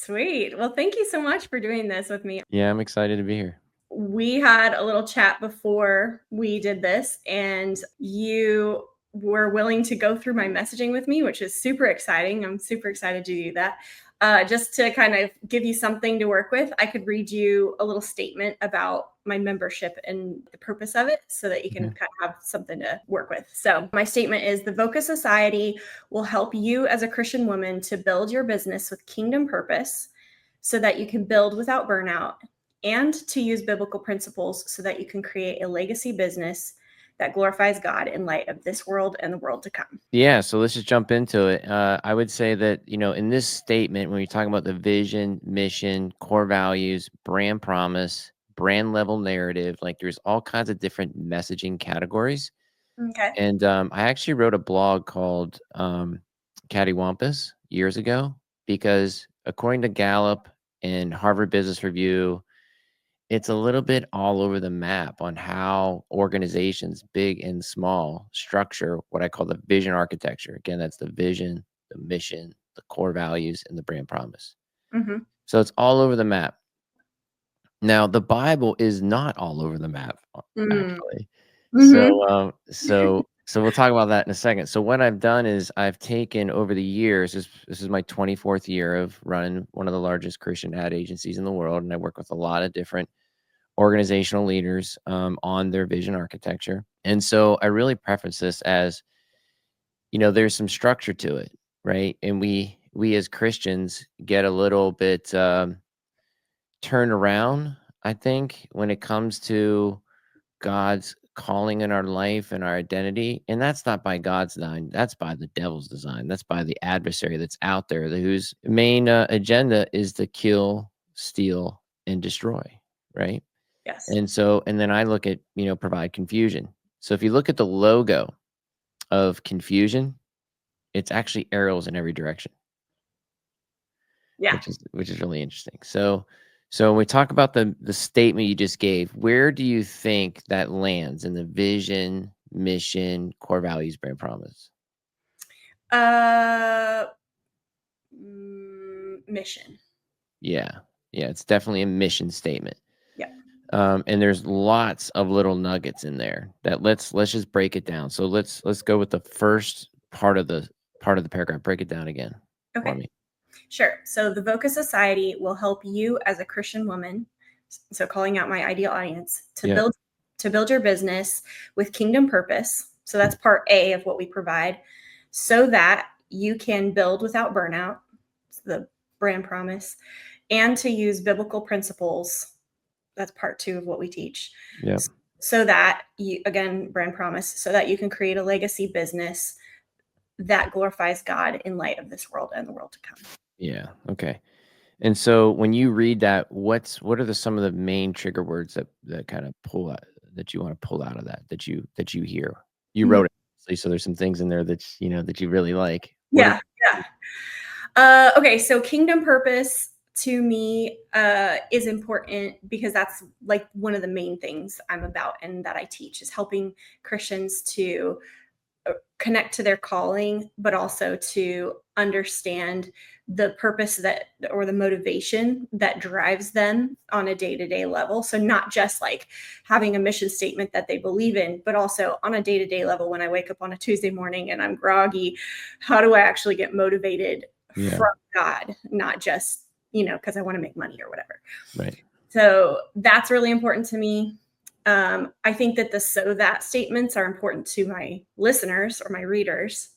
Sweet. Well, thank you so much for doing this with me. Yeah, I'm excited to be here. We had a little chat before we did this, and you were willing to go through my messaging with me, which is super exciting. I'm super excited to do that. Just to kind of give you something to work with, I could read you a little statement about my membership and the purpose of it so that you can Okay. kind of have something to work with. So, my statement is the Voca Society will help you as a Christian woman to build your business with kingdom purpose so that you can build without burnout and to use biblical principles so that you can create a legacy business that glorifies God in light of this world and the world to come. Yeah, so let's just jump into it. I would say that, in this statement, when you're talking about the vision, mission, core values, brand promise, brand level narrative, like there's all kinds of different messaging categories. Okay. And I actually wrote a blog called Cattywampus years ago because according to Gallup and Harvard Business Review, it's a little bit all over the map on how organizations, big and small, structure what I call the vision architecture. Again, that's the vision, the mission, the core values, and the brand promise. Mm-hmm. So it's all over the map. Now, the Bible is not all over the map, actually. Mm-hmm. So we'll talk about that in a second. So what I've done is I've taken over the years. This is my 24th year of running one of the largest Christian ad agencies in the world, and I work with a lot of different organizational leaders on their vision architecture. And so I really preface this as, there's some structure to it, right? And we as Christians get a little bit turned around, I think, when it comes to God's calling in our life and our identity. And that's not by God's design. That's by the devil's design. That's by the adversary that's out there, whose main agenda is to kill, steal, and destroy, right? Yes. And then I look at, provide confusion. So if you look at the logo of confusion, it's actually arrows in every direction, Yeah. which is really interesting. So when we talk about the statement you just gave, where do you think that lands in the vision, mission, core values, brand promise? Uh, Mission. Yeah. Yeah, it's definitely a mission statement. Yeah. And there's lots of little nuggets in there that let's just break it down. So let's go with the first part of the paragraph. Break it down again for Okay. me. Sure. So the Voca Society will help you as a Christian woman, so calling out my ideal audience, to Yeah. build your business with kingdom purpose. So that's part A of what we provide, so that you can build without burnout, the brand promise, and to use biblical principles. That's part 2 of what we teach. Yeah. So that you, again, brand promise, so that you can create a legacy business that glorifies God in light of this world and the world to come. Yeah. Okay. And so when you read that, what are some of the main trigger words that kind of pull out, that you want to pull out of that you hear? You Mhm. wrote it, obviously, so there's some things in there that you really like. What are Yeah, yeah. Okay, so kingdom purpose to me is important because that's like one of the main things I'm about and that I teach is helping Christians to connect to their calling, but also to understand the purpose that or the motivation that drives them on a day-to-day level. So not just like having a mission statement that they believe in, but also on a day-to-day level when I wake up on a Tuesday morning and I'm groggy, how do I actually get motivated Yeah. from God, not just, because I want to make money or whatever. Right. So that's really important to me. I think that the so that statements are important to my listeners or my readers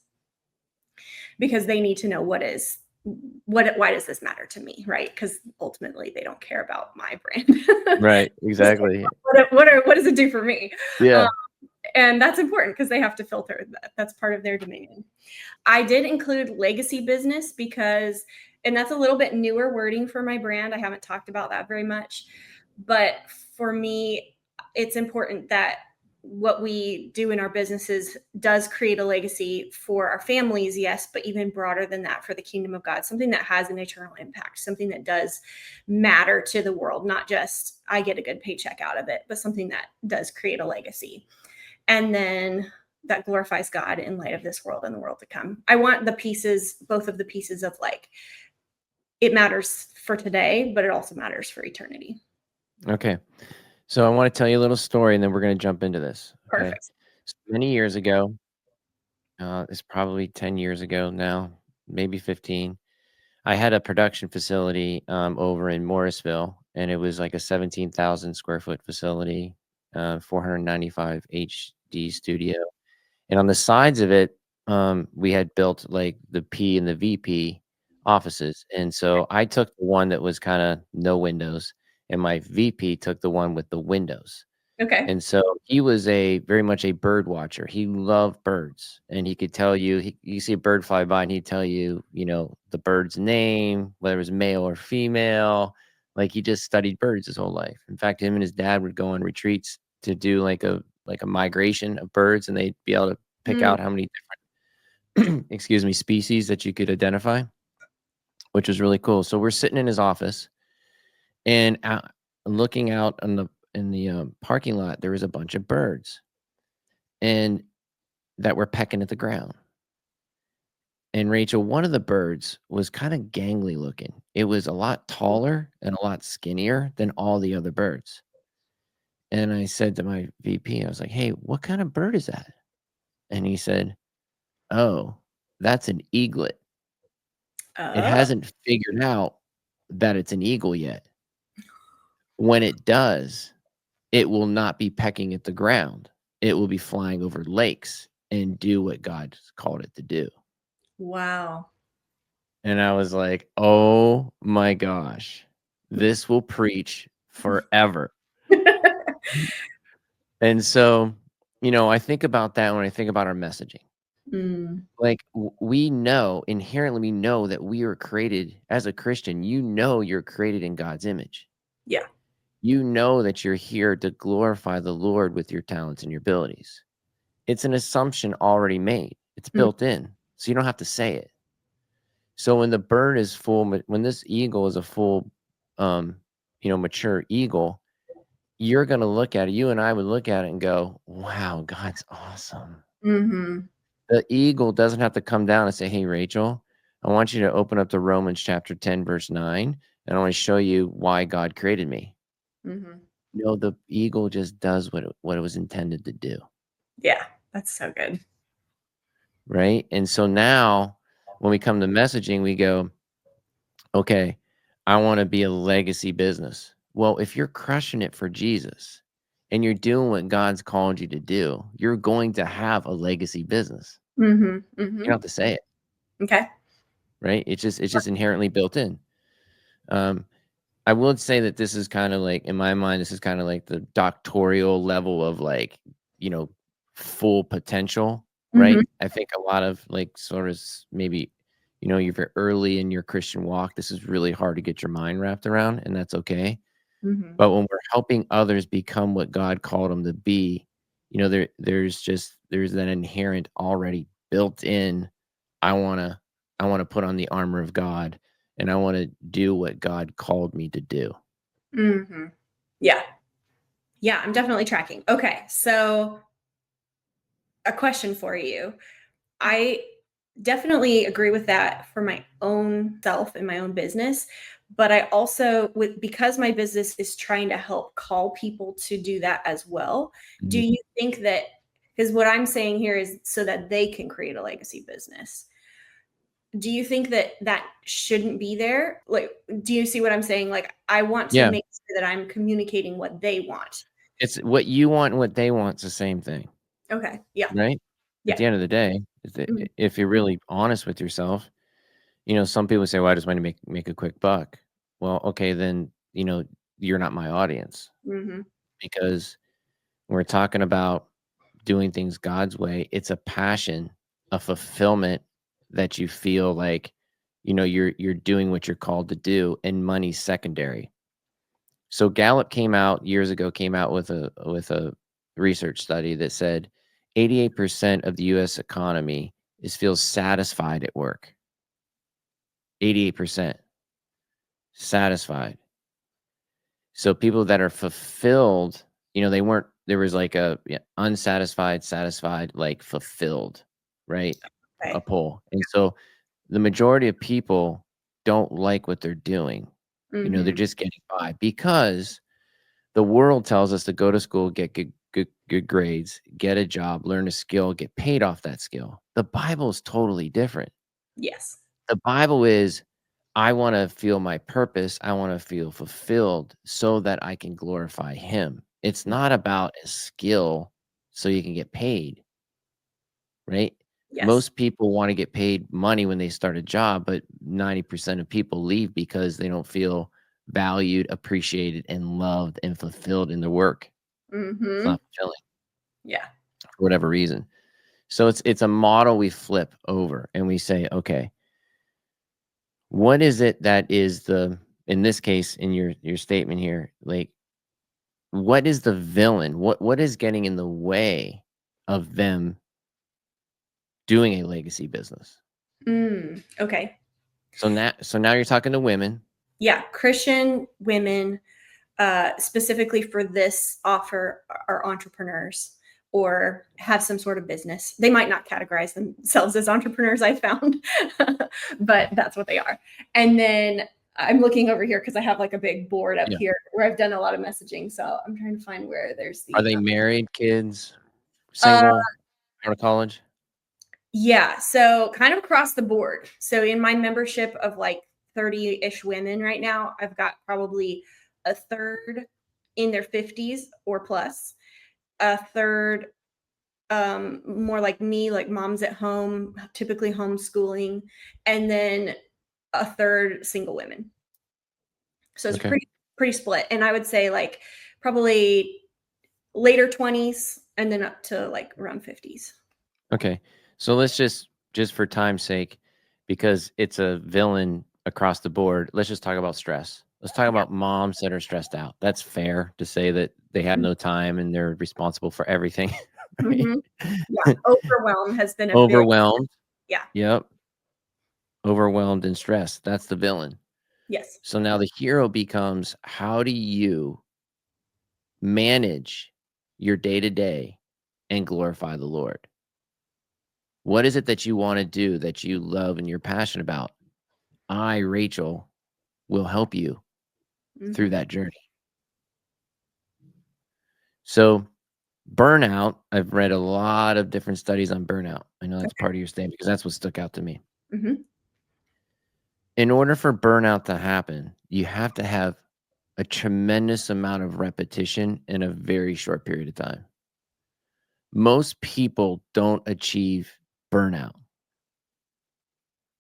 because they need to know why does this matter to me, right? Because ultimately they don't care about my brand. Right. Exactly. What does it do for me? Yeah. Um, and that's important because they have to filter that. That's part of their dominion. I did include legacy business because, and that's a little bit newer wording for my brand. I haven't talked about that very much. But for me, it's important that what we do in our businesses does create a legacy for our families, yes, but even broader than that for the kingdom of God, something that has an eternal impact, something that does matter to the world, not just I get a good paycheck out of it, but something that does create a legacy. And then that glorifies God in light of this world and the world to come. I want both of the pieces of like, it matters for today, but it also matters for eternity. Okay. So I want to tell you a little story, and then we're going to jump into this. Okay. Perfect. So many years ago, it's probably 10 years ago now, maybe 15. I had a production facility over in Morrisville, and it was like a 17,000 square foot facility, 495 HD studio. And on the sides of it, we had built like the P and the VP offices. And so I took the one that was kind of no windows, and my VP took the one with the windows. Okay. And so he was a very much a bird watcher. He loved birds, and he could tell you, you see a bird fly by and he'd tell you, the bird's name, whether it was male or female. Like he just studied birds his whole life. In fact, him and his dad would go on retreats to do like a migration of birds, and they'd be able to pick Mm, out how many different excuse me, species that you could identify, which was really cool. So we're sitting in his office, and looking out in the parking lot, there was a bunch of birds and that were pecking at the ground. And Rachel, one of the birds was kind of gangly looking. It was a lot taller and a lot skinnier than all the other birds. And I said to my VP, I was like, "Hey, what kind of bird is that?" And he said, "Oh, that's an eaglet. It oh, hasn't figured out that it's an eagle yet. When it does, it will not be pecking at the ground. It will be flying over lakes and do what God called it to do." wow. And I was like, "Oh my gosh, this will preach forever." And so, I think about that when I think about our messaging. Mm, Like, we know, inherently, we know that we are created as a Christian, you're created in God's image. yeah. You know that you're here to glorify the Lord with your talents and your abilities. It's an assumption already made. It's Mm, built in, so you don't have to say it. So when the bird is full, when this eagle is a full, um, mature eagle, you're gonna look at it. You and I would look at it and go, "Wow, God's awesome." mhm, The eagle doesn't have to come down and say, "Hey, Rachel, I want you to open up to Romans chapter 10, verse 9, and I want to show you why God created me." mhm. No, the eagle just does what it was intended to do, Yeah, that's so good. right? And so now, when we come to messaging, we go, "Okay, I wanna be a legacy business." Well, if you're crushing it for Jesus and you're doing what God's called you to do, you're going to have a legacy business. Mhm, You don't mhm. have to say it, Okay. right? It's just inherently built in. Um, I would say that this is kinda like, in my mind, this is kinda like the doctoral level of, like, you know, full potential, right? Mhm, I think a lot of, like, sort of maybe, you're very early in your Christian walk, this is really hard to get your mind wrapped around, and that's okay. mhm, But when we're helping others become what God called them to be, there's that inherent already built in, I wanna I wanna put on the armor of God, and I wanna do what God called me to do. mhm. Yeah. Yeah, I'm definitely tracking. Okay, so a question for you. I definitely agree with that for my own self and my own business, but I also with because my business is trying to help call people to do that as well. Do Mhm. you think that because what I'm saying here is so that they can create a legacy business. Do you think that that shouldn't be there? Like, do you see what I'm saying? Like, I want to Yeah, make sure that I'm communicating what they want. it's what you want and what they want's the same thing, Okay. Yeah. right? At Yeah. the end of the day, Mhm. if you're really honest with yourself, some people say, "Well, I just want to make a quick buck." Well, okay, then, you're not my audience, Mhm. because when we're talking about doing things God's way, it's a passion, a fulfillment that you feel like, you're doing what you're called to do, and money's secondary. So Gallup came out with a research study that said 88% of the US economy feels satisfied at work. 88% satisfied. So people that are fulfilled, they weren't there was like a, yeah, unsatisfied, satisfied, like fulfilled, right? A Okay. poll. And so the majority of people don't like what they're doing. You know, they're Mhm. just getting by because the world tells us to go to school, get good grades, get a job, learn a skill, get paid off that skill. The Bible is totally different. Yes. The Bible is, I wanna feel my purpose, I wanna feel fulfilled so that I can glorify Him. It's not about a skill so you can get paid, right? Yes. Most people wanna get paid money when they start a job, but 90% of people leave because they don't feel valued, appreciated, and loved and fulfilled in their work. It's Mhm. not fulfilling Yeah. for whatever reason. So it's a model we flip over and we say, "Okay, what is it that is the" in this case, in your statement here, like, what is the villain? What is getting in the way of them doing a legacy business? Okay. So now you're talking to women. Yeah, Christian women, specifically for this offer, are entrepreneurs or have some sort of business. They might not categorize themselves as entrepreneurs, I found, but that's what they are. And then I'm looking over here because I have like a big board up Yeah. here where I've done a lot of messaging. So I'm trying to find where there's Are the they married, kids, uh, single, out of college? yeah, so kind of across the board. So in my membership of like 30-ish women right now, I've got probably a third in their 50s or plus, a third more like me, like moms at home, typically homeschooling, and then a third single women. So it's Okay. pretty split. And I would say like probably later 20s and then up to like around 50s. Okay. So let's just for time's sake, because it's a villain across the board, let's just talk about stress. Let's talk Yeah. about moms that are stressed out. That's fair to say that they have no time and they're responsible for everything, right? Mm-hmm. Yeah. Overwhelm has been a big, Overwhelmed. yeah. Yep. Overwhelmed and stressed. That's the villain. Yes. So now the hero becomes, how do you manage your day to day and glorify the Lord? What is it that you want to do that you love and you're passionate about? I, Rachel, will help you through Mhm. that journey. So, burnout, I've read a lot of different studies on burnout. I know that's Okay. part of your statement because that's what stuck out to me. Mhm. In order for burnout to happen, you have to have a tremendous amount of repetition in a very short period of time. Most people don't achieve burnout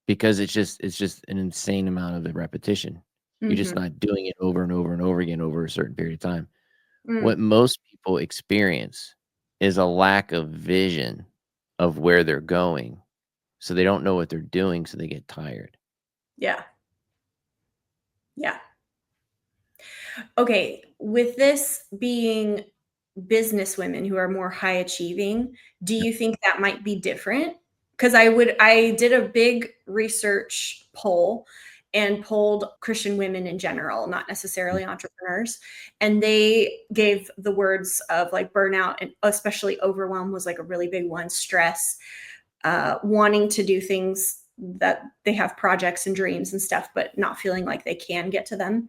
because it's just an insane amount of the repetition. You're just Mhm. not doing it over and over and over again over a certain period of time. Mm. What most people experience is a lack of vision of where they're going, so they don't know what they're doing, so they get tired. Yeah. Yeah. Okay. With this being business women who are more high achieving, do Yeah, you think that might be different? Because I did a big research poll and polled Christian women in general, not mm, necessarily entrepreneurs. And they gave the words of like burnout and especially overwhelm was like a really big one, stress, wanting to do things that they have projects and dreams and stuff, but not feeling like they can get to them.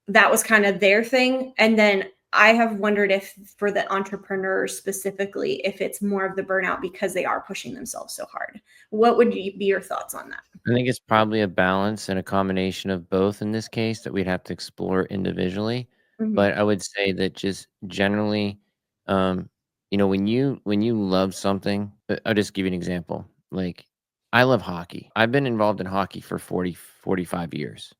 That was kind of their thing. And then I have wondered if for the entrepreneurs specifically, if it's more of the burnout because they are pushing themselves so hard. What would be your thoughts on that? I think it's probably a balance and a combination of both in this case that we'd have to explore individually, Mhm. but I would say that just generally, um, when you love something, I'll just give you an example. Like, I love hockey. I've been involved in hockey for 45 years.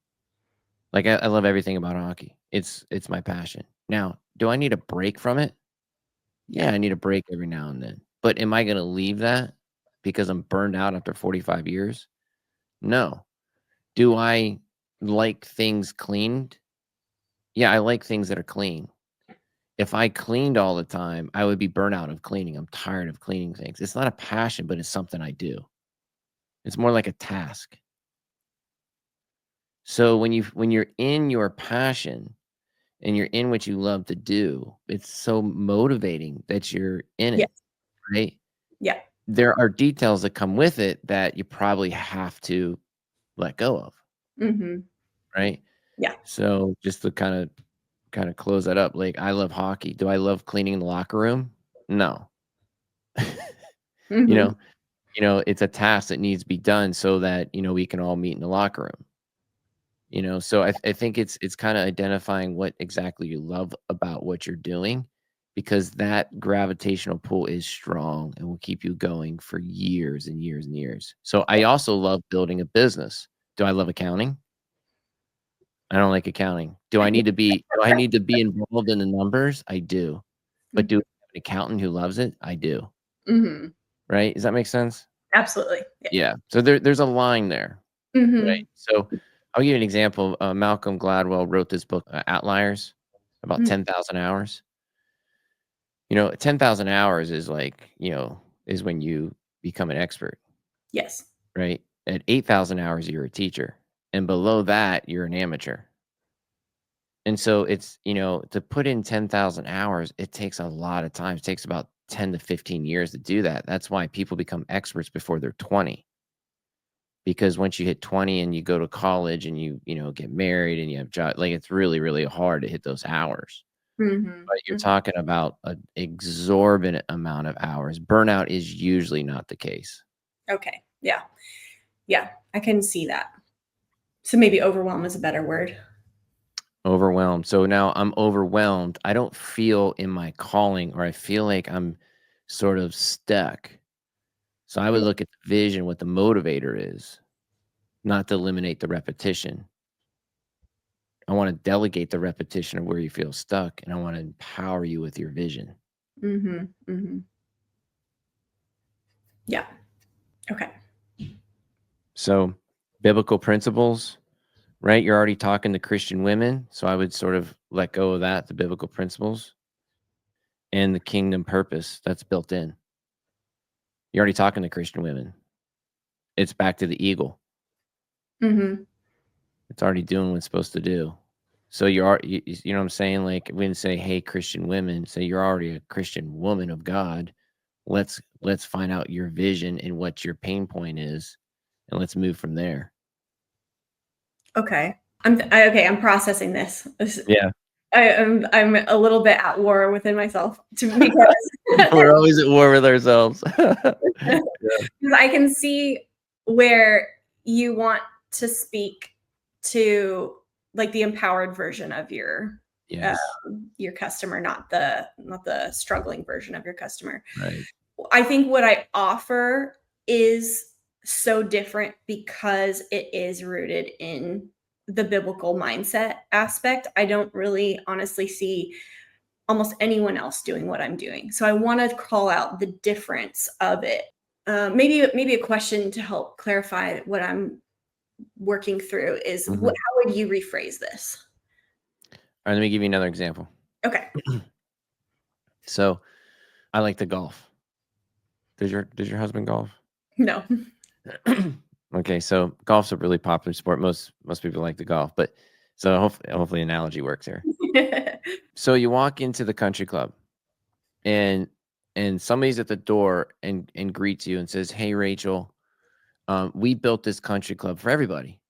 Like, I love everything about hockey. It's my passion. Now, do I need a break from it? Yeah, Yeah. I need a break every now and then. But am I gonna leave that because I'm burned out after 45 years? No. Do I like things cleaned? Yeah, I like things that are clean. If I cleaned all the time, I would be burnt out of cleaning. I'm tired of cleaning things. It's not a passion, but it's something I do. It's more like a task. So when you're in your passion and you're in what you love to do, it's so motivating that you're in Yes. it, right? Yeah. There are details that come with it that you probably have to let go of. Mhm. right? Yeah. So just to kind of close that up, like I love hockey. Do I love cleaning the locker room? No. You Mhm. know, it's a task that needs to be done so that, we can all meet in the locker room. So I think it's kind of identifying what exactly you love about what you're doing, because that gravitational pull is strong and will keep you going for years and years and years. So I also love building a business. Do I love accounting? I don't like accounting. Do I need to be involved in the numbers? I do. But do I have an accountant who loves it? I do. Mhm. Right? Does that make sense? Absolutely. Yeah. Yeah. So there's a line there. Right. Mhm. So I'll give you an example. Malcolm Gladwell wrote this book, Outliers, about Mm. 10,000 hours. 10,000 hours is like, is when you become an expert, Yes. right? At 8,000 hours, you're a teacher. And below that, you're an amateur. And so it's, to put in 10,000 hours, it takes a lot of time. It takes about 10 to 15 years to do that. That's why people become experts before they're 20. Because once you hit 20 and you go to college and get married and you have job, like it's really, really hard to hit those hours. Mhm. But you're Mhm. talking about an exorbitant amount of hours. Burnout is usually not the case. Okay. Yeah. Yeah. I can see that. So maybe overwhelm is a better word. Overwhelmed. So now I'm overwhelmed. I don't feel in my calling, or I feel like I'm sort of stuck. So I would Yeah. look at the vision, what the motivator is, not to eliminate the repetition. I want to delegate the repetition of where you feel stuck, and I want to empower you with your vision. Mhm. Mhm. Yeah. Okay. So, biblical principles, right? You're already talking to Christian women, so I would sort of let go of that, the biblical principles, and the kingdom purpose that's built in. You're already talking to Christian women. It's back to the eagle. Mhm. It's already doing what it's supposed to do. So you know what I'm saying? Like we didn't say, "Hey, Christian women," say you're already a Christian woman of God. Let's find out your vision and what your pain point is, and let's move from there. Okay. I'm processing this. Yeah. I'm a little bit at war within myself because We're always at war with ourselves. Yeah. 'cause I can see where you want to speak to, like, the empowered version of Yes. your customer, not the struggling version of your customer. Right. I think what I offer is so different because it is rooted in the biblical mindset aspect. I don't really honestly see almost anyone else doing what I'm doing. So I want to call out the difference of it. Maybe a question to help clarify what I'm working through is Mhm. how would you rephrase this? Alright, let me give you another example. Okay. So, I like to golf. Does your husband golf? No. Okay, so golf's a really popular sport. Most people like to golf, but so hopefully analogy works here. So you walk into the country club and somebody's at the door and greets you and says, "Hey, Rachel, we built this country club for everybody.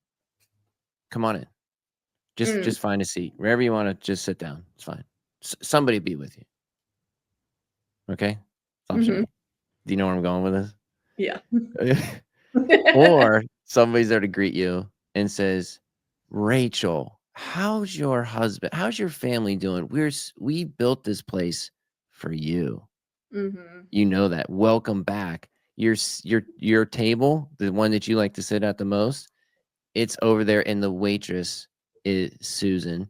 Come on in. Just Mm, just find a seat wherever you want to. Just sit down. It's fine. Somebody be with you. Okay, stop mhm. shaking. Do you know where I'm going with Yeah. this? Or somebody's there to greet you and says, "Rachel, how's your husband? How's your family doing? We built this place for you. Mhm. You know that. Welcome back. Your table, the one that you like to sit at the most, it's over there, and the waitress is Susan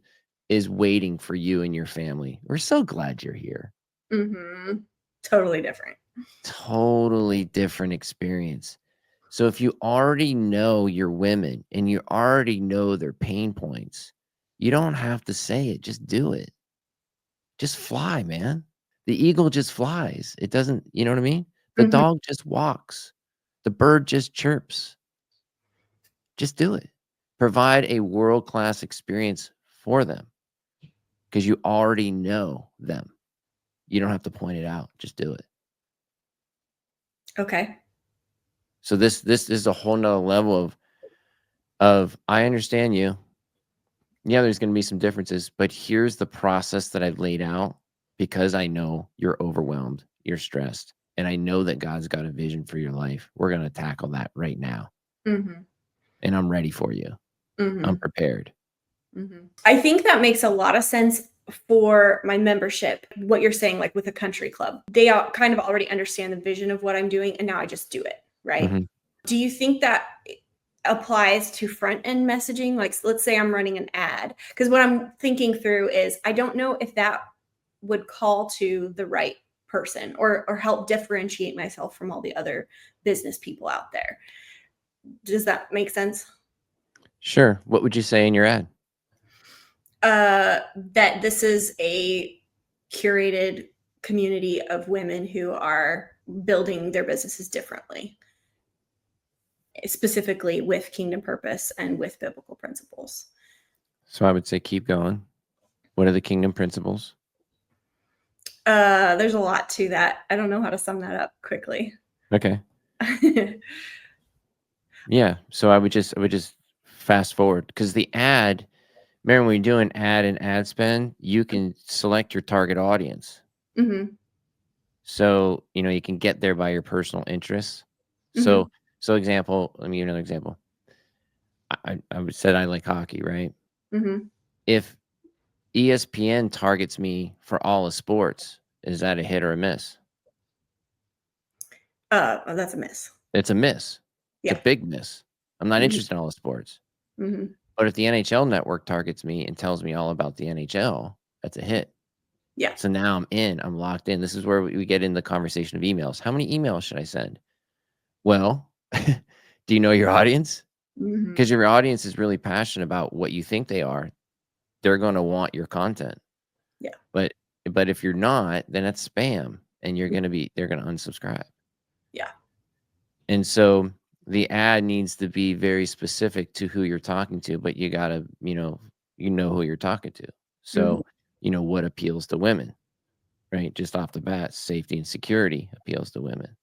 is waiting for you and your family. We're so glad you're here." Mhm. Totally different. Totally different experience. So if you already know your women and you already know their pain points, you don't have to say it, just do it. Just fly, man. The eagle just flies. It doesn't, you know what I mean? The Mhm. dog just walks. The bird just chirps. Just do it. Provide a world-class experience for them because you already know them. You don't have to point it out. Just do it. Okay. So this is a whole nother level of of I understand you. Yeah, there's going to be some differences, but here's the process that I've laid out because I know you're overwhelmed, you're stressed, and I know that God's got a vision for your life. We're going to tackle that right now. Mhm. And I'm ready for you. I'm Mhm. prepared. Mhm. I think that makes a lot of sense for my membership. What you're saying, like with a country club, they kind of already understand the vision of what I'm doing, and now I just do it, right? Mhm. Do you think that applies to front end messaging? Like, let's say I'm running an ad, because what I'm thinking through is I don't know if that would call to the right person or help differentiate myself from all the other business people out there. Does that make sense? Sure. What would you say in your ad? That this is a curated community of women who are building their businesses differently, specifically with kingdom purpose and with biblical principles. So I would say keep going. What are the kingdom principles? There's a lot to that. I don't know how to sum that up quickly. Okay. Yeah. So I would just fast forward because the ad, remember when you're doing ad and ad spend, you can select your target audience. Hmm. So, you can get there by your personal interests. Hmm. So example, let me give you another example. I would said I like hockey, right? Hmm. If ESPN targets me for all of sports, is that a hit or a miss? Oh, that's a miss. It's a miss. It's a Yeah. big miss. I'm not Hmm. interested in all the sports. Hmm. But if the NHL network targets me and tells me all about the NHL, that's a hit. Yeah. So now I'm in, I'm locked in. This is where we get in the conversation of emails. How many emails should I send? Well, do you know your audience? Hmm. Because your audience is really passionate about what you think they are. They're going to want your content. Yeah. But if you're not, then that's spam and they're going to unsubscribe. Yeah. And so the ad needs to be very specific to who you're talking to, but you got to, who you're talking to. Hmm. So, what appeals to women, right? Just off the bat, safety and security appeals to women.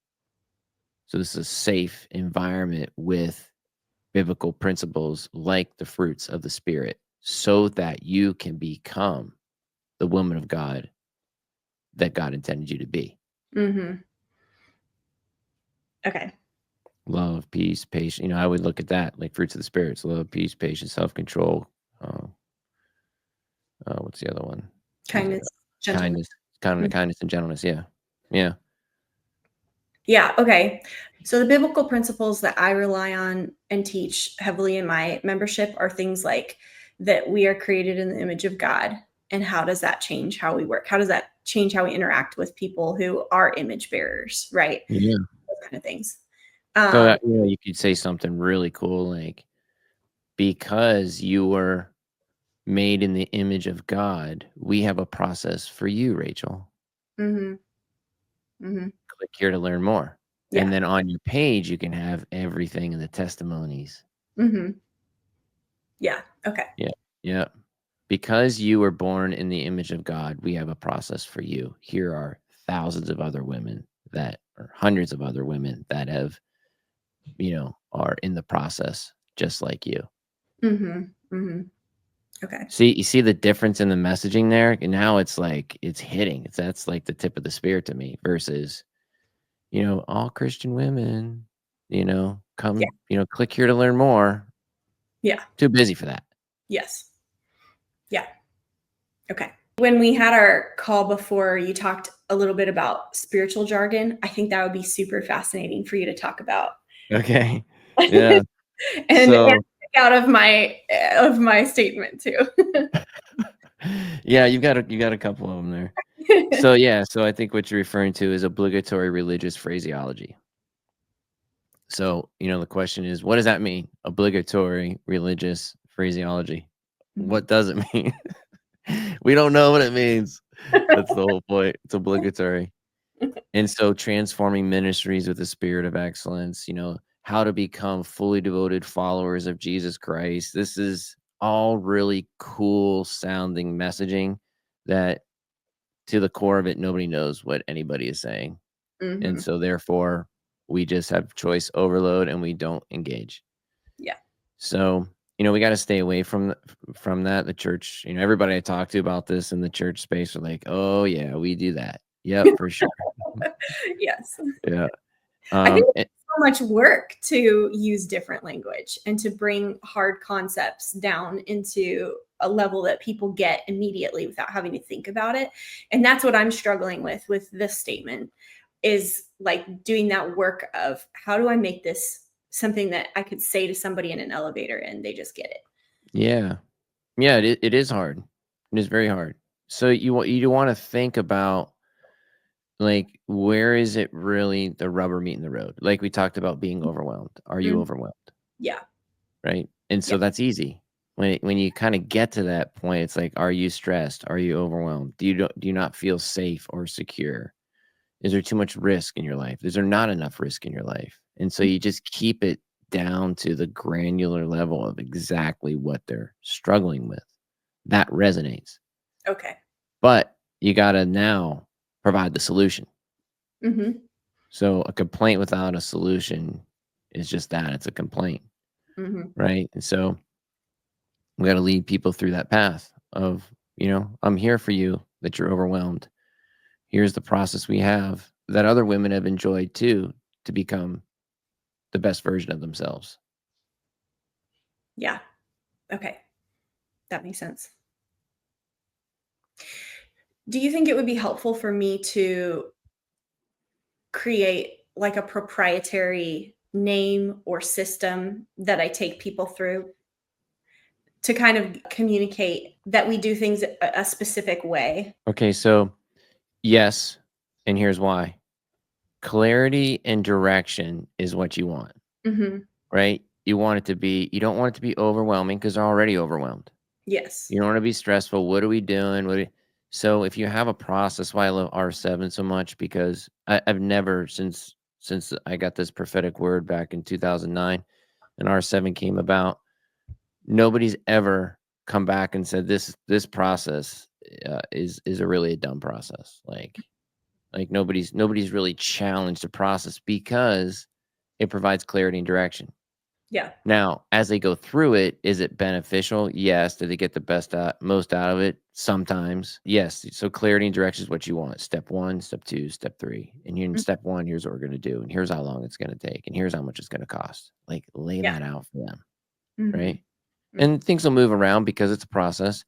So this is a safe environment with biblical principles like the fruits of the spirit so that you can become the woman of God that God intended you to be. Hmm. Okay. Love, peace, patience. I would look at that like fruits of the spirits: love, peace, patience, self-control. Uh, what's the other one? There's a Kindness, gentleness. kindness, kindness and gentleness. Yeah, yeah, Yeah, okay. So the biblical principles that I rely on and teach heavily in my membership are things like that we are created in the image of God. And how does that change how we work? How does that change how we interact with people who are image bearers, right? yeah. Those kind of things. So Um, you could say something really cool like, because you were made in the image of God, we have a process for you, Rachel. mhm, mhm. Click here to learn more. And Yeah. then on your page, you can have everything in the testimonies. Mhm. Yeah. Okay. Yeah. Yeah. Because you were born in the image of God, we have a process for you. Here are thousands of other women or hundreds of other women that are in the process just like you. Mhm. Mhm. Okay. See, you see the difference in the messaging there? And now it's like it's hitting. That's like the tip of the spear to me versus, all Christian women, Yeah. click here to learn more. Yeah. Too busy for that. Yes. Yeah. Okay. When we had our call before, you talked a little bit about spiritual jargon. I think that would be super fascinating for you to talk about. Okay. Yeah. And So, out of my statement too. yeah, you got a couple of them there. So, yeah, so I think what you're referring to is obligatory religious phraseology. So, the question is, what does that mean? Obligatory religious phraseology. What does it mean? We don't know what it means. That's the whole point. It's obligatory. And so transforming ministries with the spirit of excellence, how to become fully devoted followers of Jesus Christ. This is all really cool sounding messaging that to the core of it, nobody knows what anybody is saying. Mhm. And so therefore we just have choice overload and we don't engage. Yeah. So, we got to stay away from that. The church, everybody I talk to about this in the church space are like, "Oh yeah, we do that." Yep, for sure. Yes. Yeah. I think It, it's so much work to use different language and to bring hard concepts down into a level that people get immediately without having to think about it. And that's what I'm struggling with this statement, is like doing that work of how do I make this something that I could say to somebody in an elevator and they just get it. yeah. Yeah, it is hard. It is very hard. So you want to think about, like, where is it really the rubber meeting the road? Like we talked about being overwhelmed. Are you Mhm. overwhelmed? Yeah. Right? And Yeah. so that's easy. When you kind of get to that point, it's like, are you stressed? Are you overwhelmed? Do you not feel safe or secure? Is there too much risk in your life? Is there not enough risk in your life? And so you just keep it down to the granular level of exactly what they're struggling with. That resonates. Okay. But you got to now provide the solution. Hmm. So a complaint without a solution is just that, it's a complaint, Hmm. right? And so we got to lead people through that path of, I'm here for you that you're overwhelmed. Here's the process we have that other women have enjoyed too, to become the best version of themselves. Yeah. Okay. That makes sense. Do you think it would be helpful for me to create like a proprietary name or system that I take people through to kind of communicate that we do things a specific way? Okay, so yes, and here's why. Clarity and direction is what you want, Mhm. right? You don't want it to be overwhelming because they're already overwhelmed. Yes. You don't want to be stressful. What are we doing? So if you have a process, why I love R7 so much, because I've never, since I got this prophetic word back in 2009 and R7 came about, nobody's ever come back and said this process is a really a dumb process. Like nobody's really challenged the process because it provides clarity and direction. Yeah. Now, as they go through it, is it beneficial? Yes. Do they get the most out of it? Sometimes. Yes. So clarity and direction is what you want. Step 1, step 2, step 3. And in Mm. step 1, here's what we're going to do. And here's how long it's going to take. And here's how much it's going to cost. Like, lay Yeah. that out for them. Mhm. Right. Mhm. And things will move around because it's a process.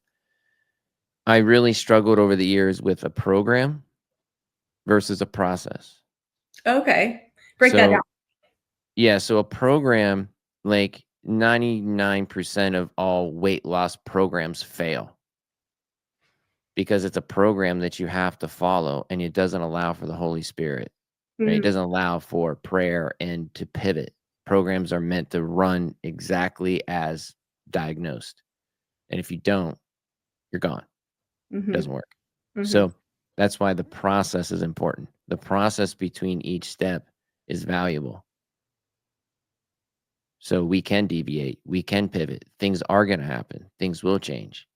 I really struggled over the years with a program versus a process. Okay. Break that down. So, yeah. So a program, like 99% of all weight loss programs fail because it's a program that you have to follow and it doesn't allow for the Holy Spirit, right? It Mm. doesn't allow for prayer and to pivot. Programs are meant to run exactly as diagnosed. And if you don't, you're gone. It Mhm. doesn't work. Mhm. So that's why the process is important. The process between each step is valuable. So we can deviate, we can pivot. Things are going to happen, things will change.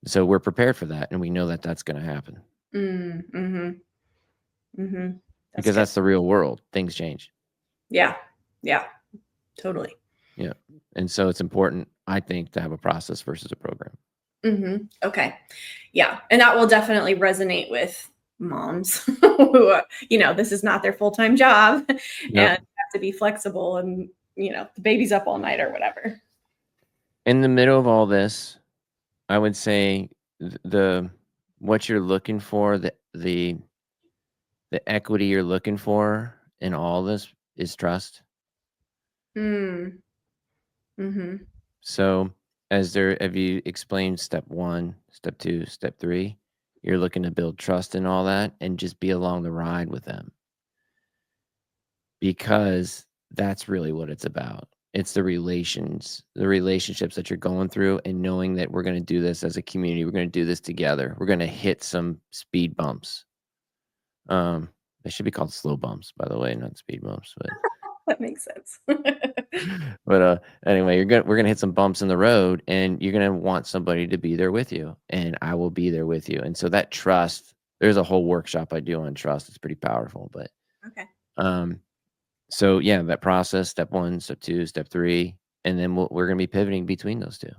So we're prepared for that and we know that that's going to happen Mm. Mhm. Mhm. That's because good. that's the real world. Things change. Yeah. Yeah. Totally. Yeah. And so it's important, I think, to have a process versus a program. Okay. Yeah, and that will definitely resonate with moms who, this is not their full-time job and Yep. have to be flexible and, the baby's up all night or whatever. In the middle of all this, I would say the what you're looking for, the equity you're looking for in all this is trust. Mm. Mhm. So have you explained step 1, step 2, step 3, you're looking to build trust in all that and just be along the ride with them because that's really what it's about. It's the relationships that you're going through and knowing that we're going to do this as a community. We're going to do this together. We're going to hit some speed bumps. They should be called slow bumps, by the way, not speed bumps, but That makes sense. anyway, we're gonna hit some bumps in the road, and you're gonna want somebody to be there with you, and I will be there with you. And so that trust, there's a whole workshop I do on trust. It's pretty powerful, but Okay. um, so yeah, that process, step 1, step 2, step 3. and then we're gonna be pivoting between those 2.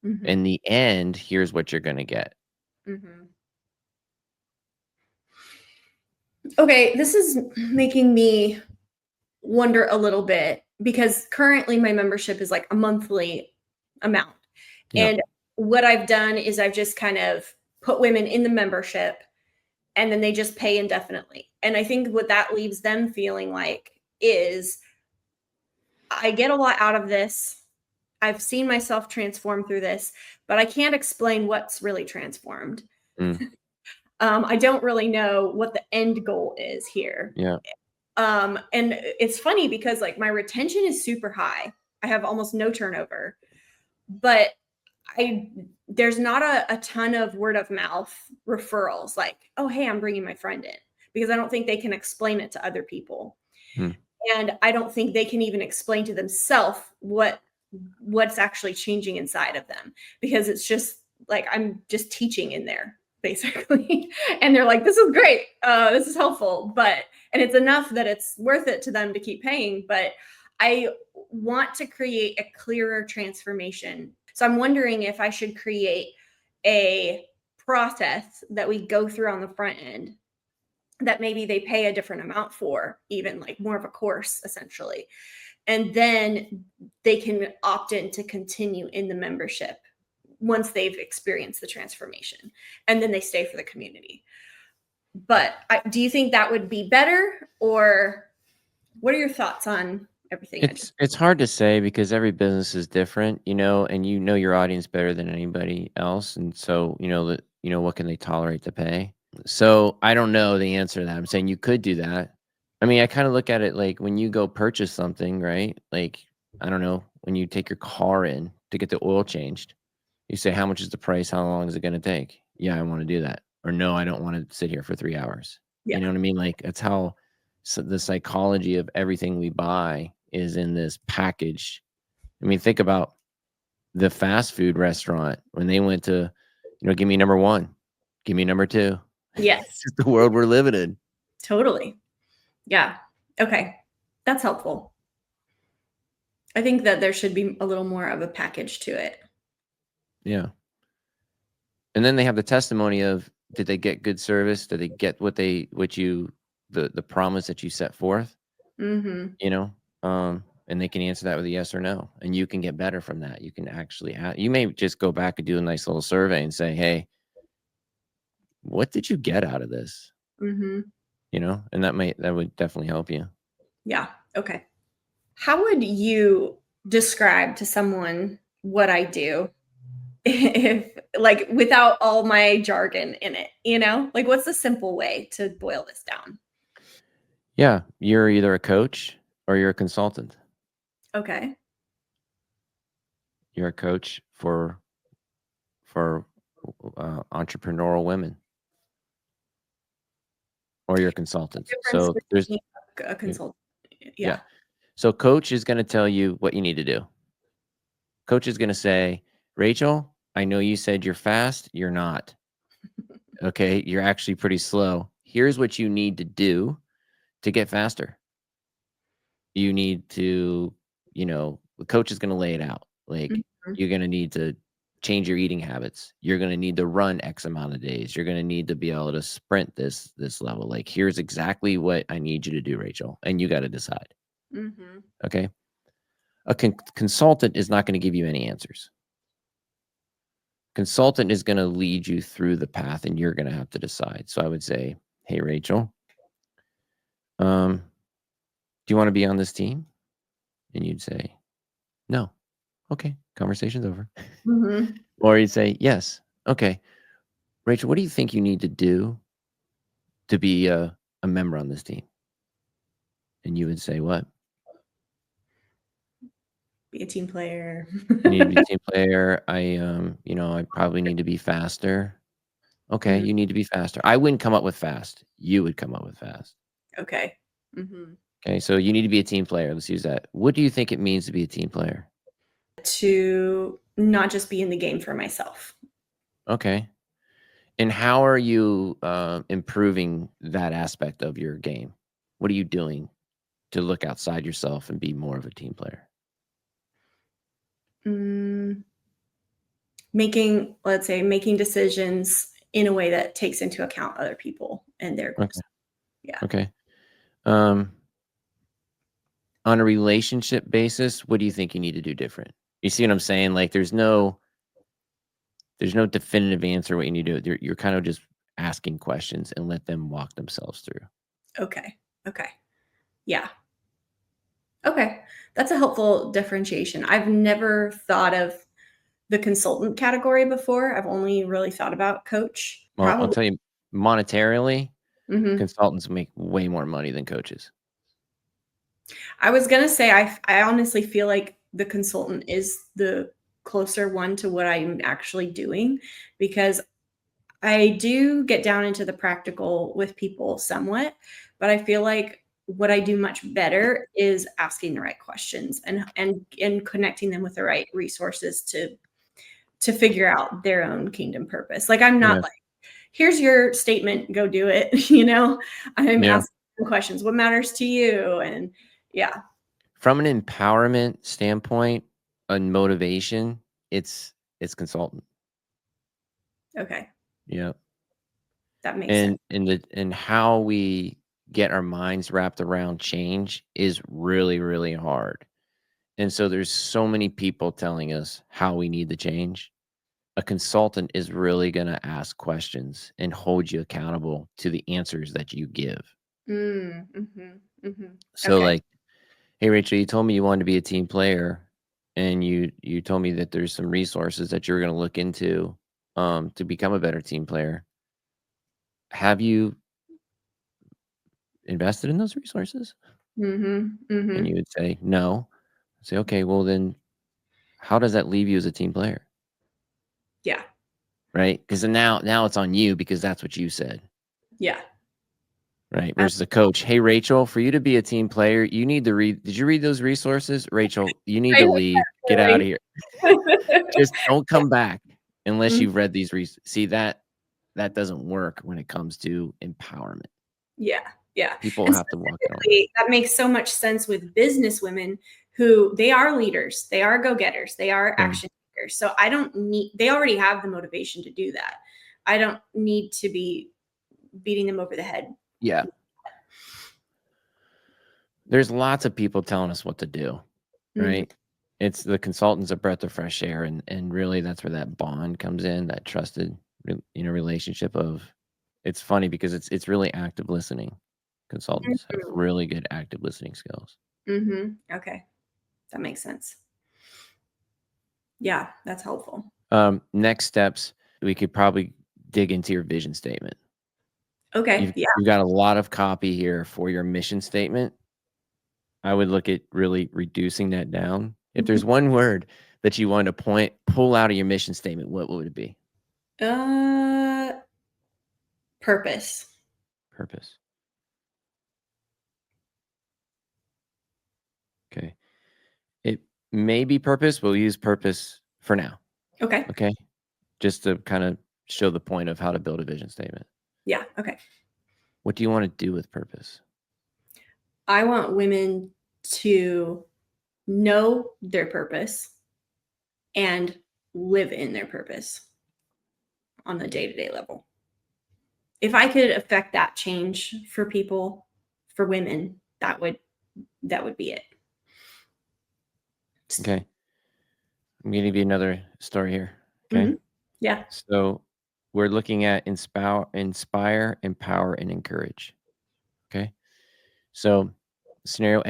In Mhm. the end, here's what you're gonna get. Mhm. Okay, this is making me wonder a little bit because currently my membership is like a monthly amount. Yep. And what I've done is I've just kind of put women in the membership and then they just pay indefinitely. And I think what that leaves them feeling like is I get a lot out of this. I've seen myself transform through this, but I can't explain what's really transformed. Mm, I don't really know what the end goal is here. yeah. And it's funny because like my retention is super high. I have almost no turnover, but I there's not a ton of word of mouth referrals like, oh hey, I'm bringing my friend in because I don't think they can explain it to other people. Mm, And I don't think they can even explain to themselves what's actually changing inside of them because it's just like I'm just teaching in there basically and they're like this is great, this is helpful, but and it's enough that it's worth it to them to keep paying, but I want to create a clearer transformation, so I'm wondering if I should create a process that we go through on the front end that maybe they pay a different amount for, even like more of a course essentially, and then they can opt in to continue in the membership once they've experienced the transformation and then they stay for the community. But do you think that would be better, or what are your thoughts on everything I just it's hard to say because every business is different, and you know your audience better than anybody else, and so, that what can they tolerate to pay. So, I don't know the answer to that. I'm saying you could do that. I mean, I kinda look at it like when you go purchase something, right? Like, I don't know, when you take your car in to get the oil changed, you say, "How much is the price? How long is it gonna take?" "Yeah, I wanna do that." Or, "No, I don't wanna sit here for 3 hours." You yeah know what I mean? Like, that's how the psychology of everything we buy is in this package. I mean, think about the fast food restaurant when they went to, "Give me number 1, give me number 2." It's yes just the world we're living in. totally yeah okay that's helpful. I think that there should be a little more of a package to it. Yeah. And then they have the testimony of, did they get good service? Did they get the promise that you set forth? Mhm. You know? And they can answer that with a yes or no, and you can get better from that. You can actually you may just go back and do a nice little survey and say, "Hey, what did you get out of this?" Mhm. And that would definitely help you. Yeah. Okay. How would you describe to someone what I do if like without all my jargon in it, Like what's the simple way to boil this down? Yeah, you're either a coach or you're a consultant. Okay. You're a coach for entrepreneurial women, or you're a consultant. Difference So there's between a consultant. yeah. Yeah. So coach is gonna tell you what you need to do. Coach is gonna say, "Rachel, I know you said you're fast, you're not. Okay, you're actually pretty slow. Here's what you need to do to get faster. You need to, the coach is gonna lay it out. Like, Mhm. you're gonna need to change your eating habits. You're gonna need to run X amount of days. You're gonna need to be able to sprint this level. Like, here's exactly what I need you to do, Rachel, and you gotta decide." Mhm. Okay? A consultant is not gonna give you any answers. Consultant is gonna lead you through the path, and you're gonna have to decide. So I would say, "Hey, Rachel, um, do you wanna be on this team?" And you'd say, "No." "Okay, conversation's over." Mhm. Or you'd say, "Yes." "Okay, Rachel, what do you think you need to do to be a member on this team?" And you would say, "What?" Be a team player. "You need to be a team player. I probably need to be faster." "Okay, Mm, you need to be faster." I wouldn't come up with fast. You would come up with fast. okay. Mhm. Okay, so you need to be a team player. Let's use that. What do you think it means to be a team player? To not just be in the game for myself. Okay. And how are you improving that aspect of your game? What are you doing to look outside yourself and be more of a team player? Mm, making, let's say, making decisions in a way that takes into account other people and their Okay. goals. Yeah. Okay. Um, on a relationship basis, what do you think you need to do different? You see what I'm saying? Like, there's no definitive answer what you need to do. You're kind of just asking questions and let them walk themselves through. Okay. Okay. Yeah. Okay. That's a helpful differentiation. I've never thought of the consultant category before. I've only really thought about coach. Well, I'll Probably. tell you, monetarily, Mhm. consultants make way more money than coaches. I was gonna say I honestly feel like the consultant is the closer one to what I'm actually doing because I do get down into the practical with people somewhat, but I feel like what I do much better is asking the right questions and connecting them with the right resources to figure out their own kingdom purpose. Like I'm not Yeah. like, here's your statement, go do it, you know? I'm Yeah. asking questions, what matters to you? And yeah. From an empowerment standpoint and motivation, it's consultant. Okay. Yeah. That makes sense. And how we get our minds wrapped around change is really, really hard. And so there's so many people telling us how we need to change. A consultant is really going to ask questions and hold you accountable to the answers that you give. Mhm, mhm. So Okay. like, hey Rachel, you told me you wanted to be a team player and you told me that there's some resources that you're going to look into to become a better team player. Have you invested in those resources? Mhm, And you mhm. would say, no. I'd say, okay, well then how does that leave you as a team player? Yeah, Right? Because now it's on you because that's what you said. yeah. Right, Uh, versus a coach. "Hey, Rachel, for you to be a team player, you need to read did you read those resources? Rachel, you need I to know leave. Get that out of feeling. here. Just don't Yeah. come back unless Mhm. you've read these see, that doesn't work when it comes to empowerment. Yeah, yeah, People and have to walk their own way. specifically, that makes so much sense with business women who they are leaders, they are go-getters, they are Yeah. action takers, so I don't need they already have the motivation to do that. I don't need to be beating them over the head. Yeah. There's lots of people telling us what to do, Mhm, right? It's the consultant's a breath of fresh air, and really that's where that bond comes in, that trusted relationship of it's funny because it's really active listening. Consultants have mhm, really good active listening skills. mhm, okay, that makes sense. Yeah, that's helpful. Next steps, we could probably dig into your vision statement. Okay, You've yeah, you've got a lot of copy here for your mission statement. I would look at really reducing that down. If mhm. there's one word that you want to pull out of your mission statement, what would it be? Uh, purpose. Purpose. Okay. It may be purpose. We'll use purpose for now. Okay, Okay. Just to kind of show the point of how to build a vision statement. yeah, okay. What do you want to do with purpose? I want women to know their purpose and live in their purpose on the day-to-day level. If I could affect that change for people, for women, that would be it. Okay. I'm going to give you another story here. Okay. Mhm. Yeah. So we're looking at inspire, empower, and encourage. Okay. So scenario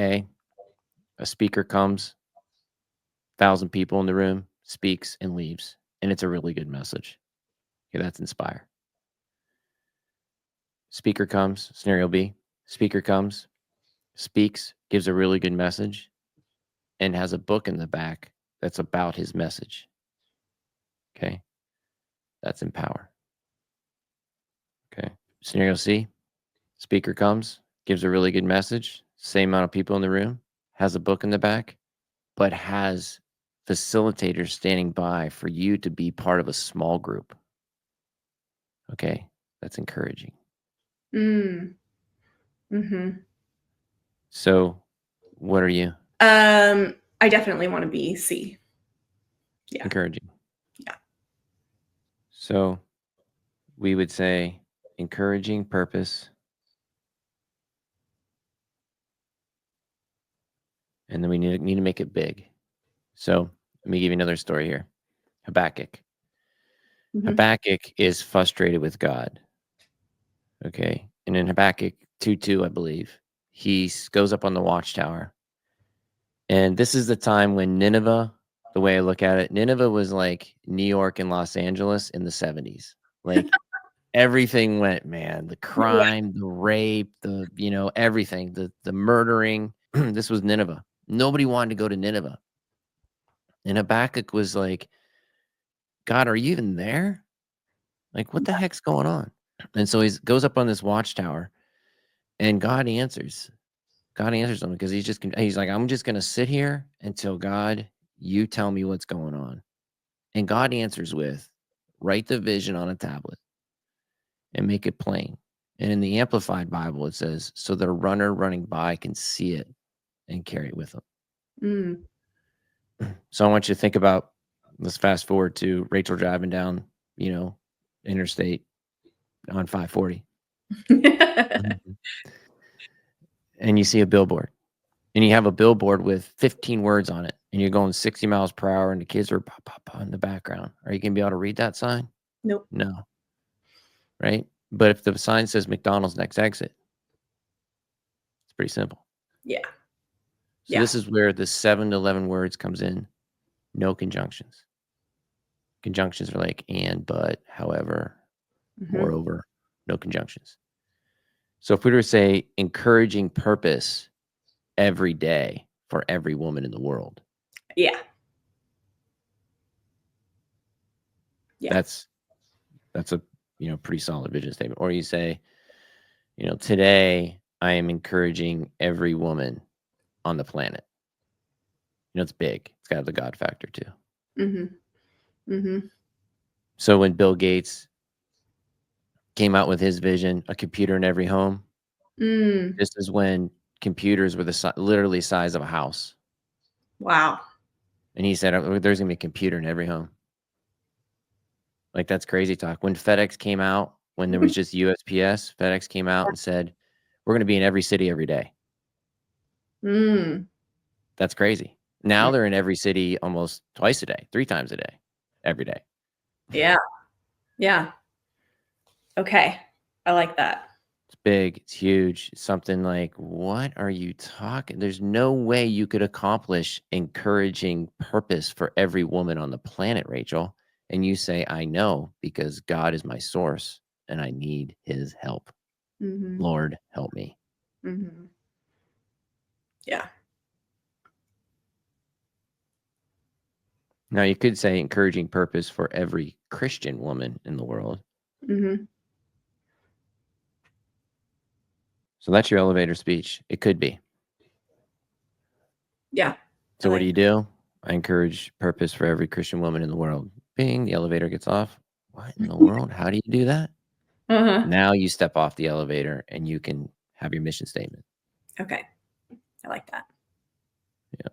a speaker comes, 1,000 people in the room, speaks and leaves. And it's a really good message. Okay. That's inspire. Speaker comes, scenario B, speaker comes, speaks, gives a really good message, and has a book in the back that's about his message. Okay. That's empower. Okay. Scenario C, speaker comes, gives a really good message, same amount of people in the room, has a book in the back, but has facilitators standing by for you to be part of a small group. Okay. That's encouraging. Mm. Mhm. So, what are you? I definitely wanna be C. Yeah. Encouraging. Yeah. So we would say encouraging purpose. And then we need to make it big. So let me give you another story here. Habakkuk. Mhm. Habakkuk is frustrated with God. Okay. And in Habakkuk 2:2, I believe, goes up on the watchtower. And this is the time when Nineveh, the way I look at it, Nineveh was like New York and Los Angeles in the 70s. Like everything went, man, the Yeah. crime, the rape, everything, the murdering. This was Nineveh. Nobody wanted to go to Nineveh. And Habakkuk was like, God, are you even there? Like, what the heck's going on? And so he goes up on this watchtower and God answers. God answers him because he's like, I'm just going to sit here until God, you tell me what's going on. And God answers with, write the vision on a tablet and make it plain. And in the Amplified Bible, it says, so the runner running by can see it and carry it with them. Mm. So I want you to think about, let's fast forward to Rachel driving down, interstate on 540. Mhm. And you see a billboard. And you have a billboard with 15 words on it, and you're going 60 miles per hour, and the kids are pop, pop, pop in the background. Are you going to be able to read that sign? Nope. No, right? But if the sign says McDonald's next exit, it's pretty simple. Yeah. So Yeah. this is where the 7 to 11 words comes in. No conjunctions. Conjunctions are like and, but, however, Mhm. moreover, no conjunctions. So if we were to say encouraging purpose every day for every woman in the world, Yeah. Yeah. that's a pretty solid vision statement. Or you say, today I am encouraging every woman on the planet. It's big. It's got the God factor too. Mhm. Mhm. So when Bill Gates came out with his vision, a computer in every home, Mm. this is when computers were literally size of a house. Wow. And he said, there's going to be a computer in every home. Like, that's crazy talk. When FedEx came out, when there was just USPS, FedEx came out and said, we're going to be in every city every day. Mm. That's crazy. Now they're in every city almost twice a day, 3 times a day, every day. Yeah. Yeah. Okay. I like that. It's big, it's huge. It's something like, what are you talking? There's no way you could accomplish encouraging purpose for every woman on the planet, Rachel. And you say, I know, because God is my source and I need his help. Mhm. Lord, help me. Mhm. Yeah. Now, you could say encouraging purpose for every Christian woman in the world. Mhm. So that's your elevator speech. It could be. Yeah. I So what like do? I encourage purpose for every Christian woman in the world. Bing, the elevator gets off. What in the world? How do you do that? Uh-huh. Now you step off the elevator and you can have your mission statement. Okay. I like that. Yeah.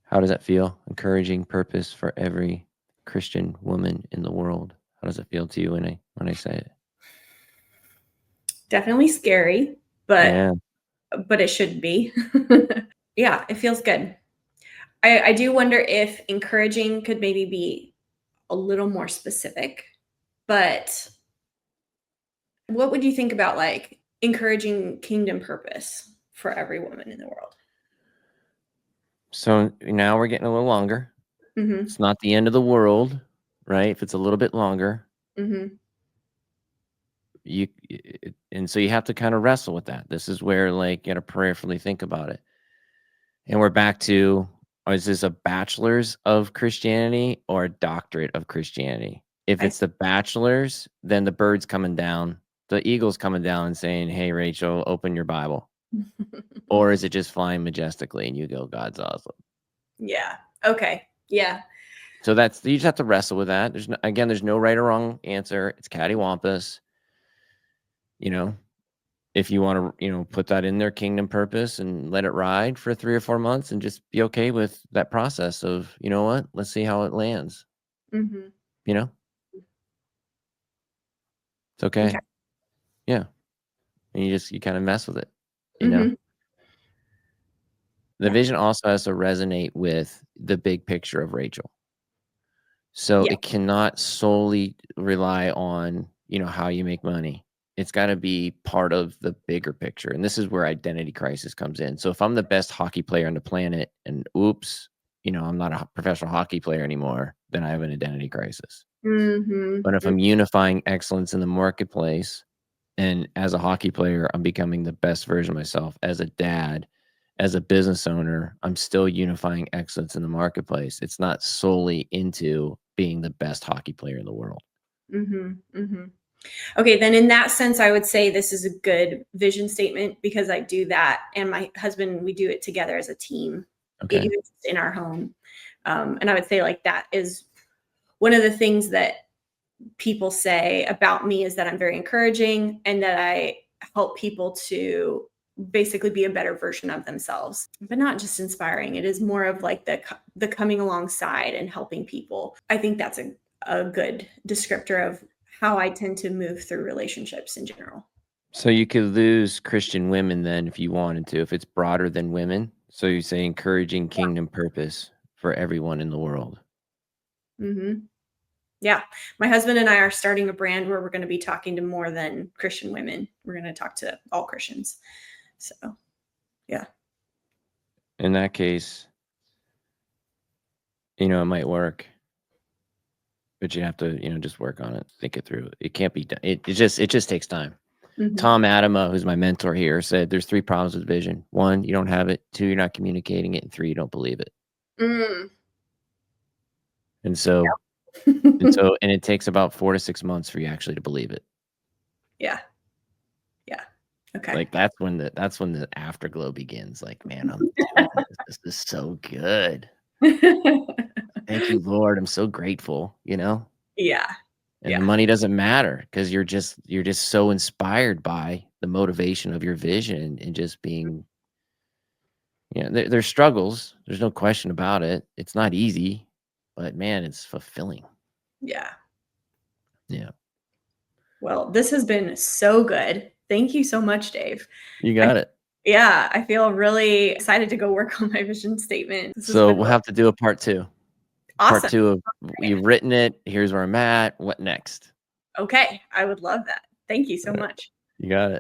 How does that feel? Encouraging purpose for every Christian woman in the world. How does it feel to you when I say it? Definitely scary, but Yeah. it should be. Yeah, it feels good. I do wonder if encouraging could maybe be a little more specific, but what would you think about like encouraging kingdom purpose for every woman in the world? So now we're getting a little longer. Mhm. It's not the end of the world, right? If it's a little bit longer, Mhm. and so you have to kind of wrestle with that. This is where like you got to prayerfully think about it. And we're back to, is this a bachelor's of Christianity or a doctorate of Christianity? If I it's the bachelor's, then the bird's coming down, the eagle's coming down and saying, hey, Rachel, open your Bible. Or is it just flying majestically and you go, God's awesome? Yeah. Okay. Yeah. So you just have to wrestle with that. There's no right or wrong answer. It's cattywampus, you know. if you want to, put that in their kingdom purpose and let it ride for 3 or 4 months and just be okay with that process of, you know what? Let's see how it lands, Mhm. you know? It's Okay. okay. Yeah. And you kind of mess with it, you know? Mhm. The Yeah. vision also has to resonate with the big picture of Rachel. So Yeah. it cannot solely rely on, how you make money. It's got to be part of the bigger picture. And this is where identity crisis comes in. So if I'm the best hockey player on the planet and oops, I'm not a professional hockey player anymore, then I have an identity crisis. Mhm. But if I'm unifying excellence in the marketplace, and as a hockey player, I'm becoming the best version of myself. As a dad, as a business owner, I'm still unifying excellence in the marketplace. It's not solely into being the best hockey player in the world. Mhm. Mhm. Okay, then in that sense, I would say this is a good vision statement because I do that, and my husband, we do it together as a team, Okay. even just in our home. And I would say like that is one of the things that people say about me is that I'm very encouraging and that I help people to basically be a better version of themselves, but not just inspiring. It is more of like the coming alongside and helping people. I think that's a good descriptor of how I tend to move through relationships in general. So you could lose Christian women then if you wanted to, if it's broader than women. So you say encouraging kingdom purpose for everyone in the world. Hmm. Yeah. My husband and I are starting a brand where we're going to be talking to more than Christian women. We're going to talk to all Christians. So, yeah. In that case, it might work, but you have to, just work on it, think it through. It can't be done. It just takes time. Hmm. Tom Adama, who's my mentor here, said there's 3 problems with vision. 1, you don't have it. 2, you're not communicating it. And 3, you don't believe it. Mm. And so and Yeah. so and it takes about 4 to 6 months for you actually to believe it. Yeah. Yeah. Okay. Like, that's when the afterglow begins. Like, "Man, I'm doing this. This is so good. Thank you, Lord. I'm so grateful," you know? Yeah. And the Yeah. money doesn't matter because you're just so inspired by the motivation of your vision and just being there's struggles. There's no question about it. It's not easy, but man, it's fulfilling. Yeah. Yeah. Well, this has been so good. Thank you so much, Dave. You I got it. Yeah, I feel really excited to go work on my vision statement. This has So been we'll have to do a part 2. Part awesome. 2 of you've written it, here's where I'm at, what next? Okay, I would love that. Thank you so Alright, much. you got it.